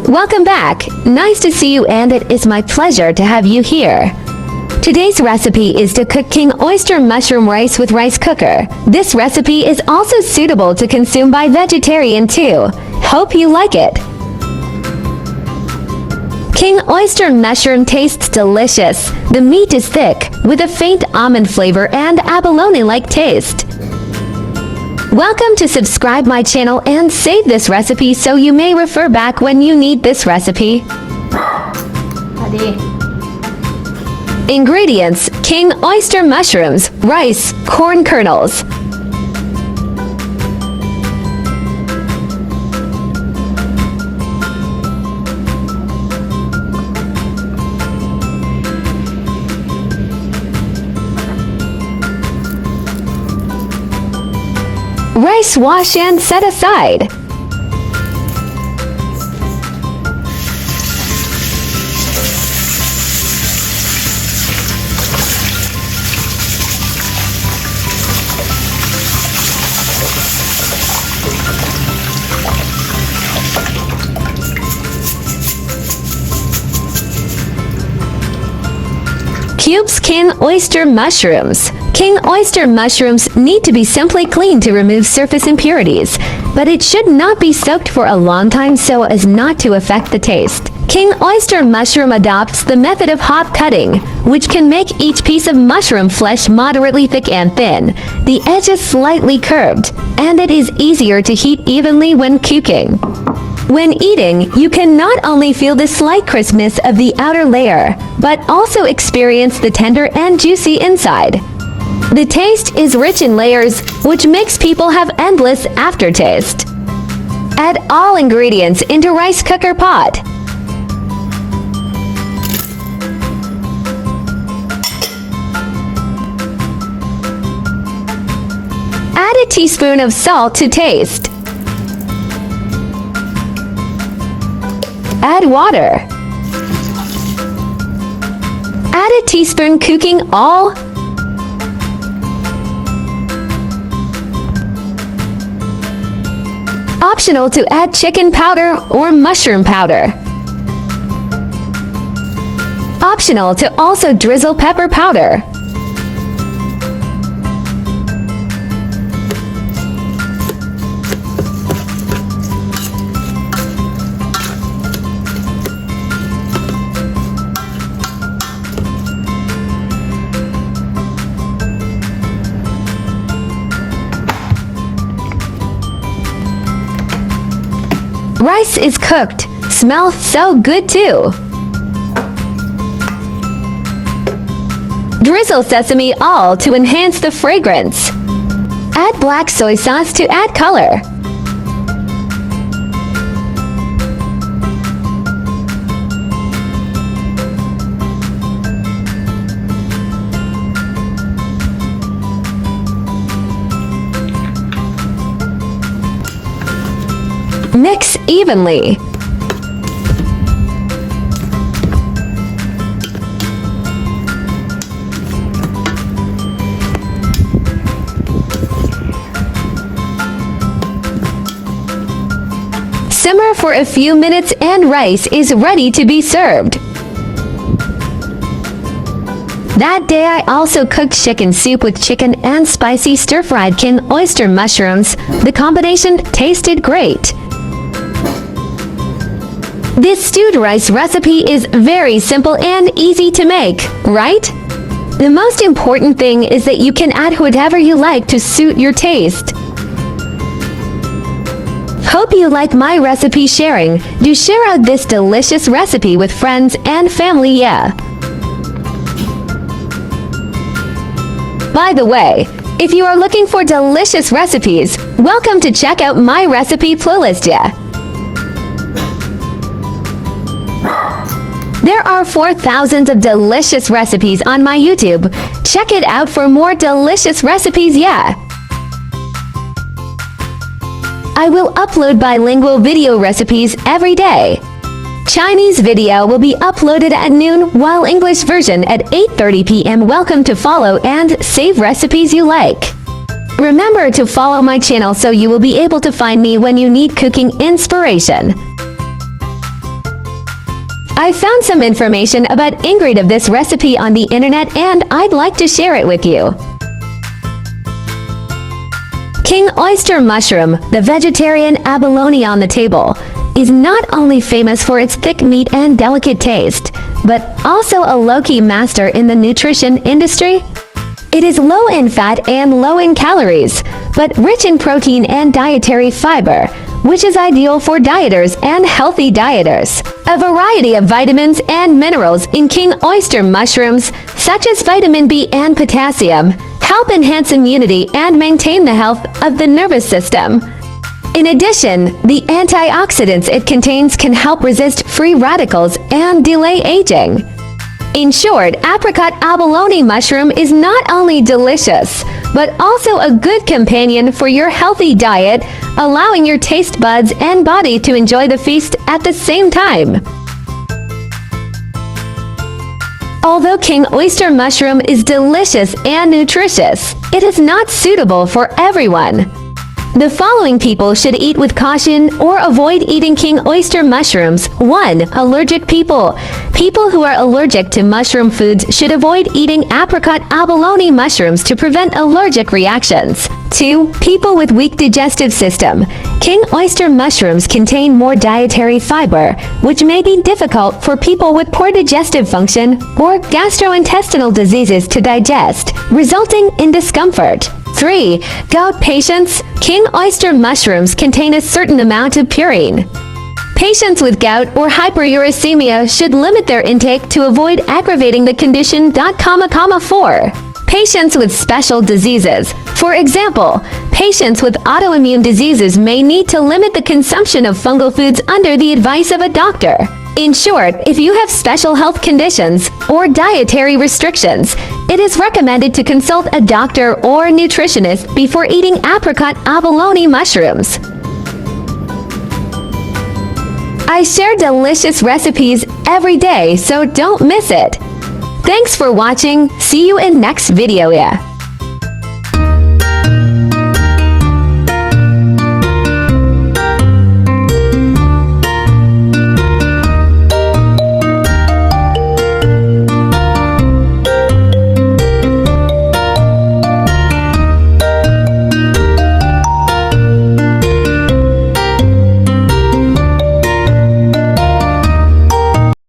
Welcome back. Nice to see you, and it is my pleasure to have you here. Today's recipe is to cook king oyster mushroom rice with rice cooker. This recipe is also suitable to consume by vegetarian too. Hope you like it. King oyster mushroom tastes delicious. The meat is thick, with a faint almond flavor and abalone-like taste. Welcome to subscribe my channel and save this recipe so you may refer back when you need this recipe. Ingredients: king oyster mushrooms, rice, corn kernels. Rice wash and set aside. Cubes king oyster mushrooms. King oyster mushrooms need to be simply cleaned to remove surface impurities, but it should not be soaked for a long time so as not to affect the taste. King oyster mushroom adopts the method of hop cutting, which can make each piece of mushroom flesh moderately thick and thin, the edges slightly curved, and it is easier to heat evenly when cooking. When eating, you can not only feel the slight crispness of the outer layer, but also experience the tender and juicy inside. The taste is rich in layers, which makes people have endless aftertaste. Add all ingredients into rice cooker pot. Add a teaspoon of salt to taste. Add water. Add a teaspoon cooking oil. Optional to add chicken powder or mushroom powder. Optional to also drizzle pepper powder. Rice is cooked. Smells so good too. Drizzle sesame oil to enhance the fragrance. Add black soy sauce to add color. Mix evenly. Simmer for a few minutes and rice is ready to be served. That day I also cooked chicken soup with chicken and spicy stir-fried king oyster mushrooms. The combination tasted great. This stewed rice recipe is very simple and easy to make, right? The most important thing is that you can add whatever you like to suit your taste. Hope you like my recipe sharing. Do share out this delicious recipe with friends and family, yeah. By the way, if you are looking for delicious recipes, welcome to check out my recipe playlist, yeah. There are 4,000 of delicious recipes on my YouTube. Check it out for more delicious recipes, yeah. I will upload bilingual video recipes every day. Chinese video will be uploaded at noon, while English version at 8:30 p.m. Welcome to follow and save recipes you like. Remember to follow my channel so you will be able to find me when you need cooking inspiration. I found some information about ingredient of this recipe on the internet and I'd like to share it with you. King oyster mushroom, the vegetarian abalone on the table, is not only famous for its thick meat and delicate taste, but also a low-key master in the nutrition industry. It is low in fat and low in calories, but rich in protein and dietary fiber, which is ideal for dieters and healthy dieters. A variety of vitamins and minerals in king oyster mushrooms, such as vitamin B and potassium, help enhance immunity and maintain the health of the nervous system. In addition, the antioxidants it contains can help resist free radicals and delay aging. In short, apricot abalone mushroom is not only delicious, but also a good companion for your healthy diet, allowing your taste buds and body to enjoy the feast at the same time. Although king oyster mushroom is delicious and nutritious, it is not suitable for everyone. The following people should eat with caution or avoid eating king oyster mushrooms. 1. Allergic people. People who are allergic to mushroom foods should avoid eating apricot abalone mushrooms to prevent allergic reactions. 2. People with weak digestive system. King oyster mushrooms contain more dietary fiber, which may be difficult for people with poor digestive function or gastrointestinal diseases to digest, resulting in discomfort. 3. Gout patients. King oyster mushrooms contain a certain amount of purine. Patients with gout or hyperuricemia should limit their intake to avoid aggravating the condition. 4. Patients with special diseases. For example, patients with autoimmune diseases may need to limit the consumption of fungal foods under the advice of a doctor. In short, if you have special health conditions or dietary restrictions, it is recommended to consult a doctor or nutritionist before eating apricot abalone mushrooms. I share delicious recipes every day, so don't miss it. Thanks for watching. See you in next video.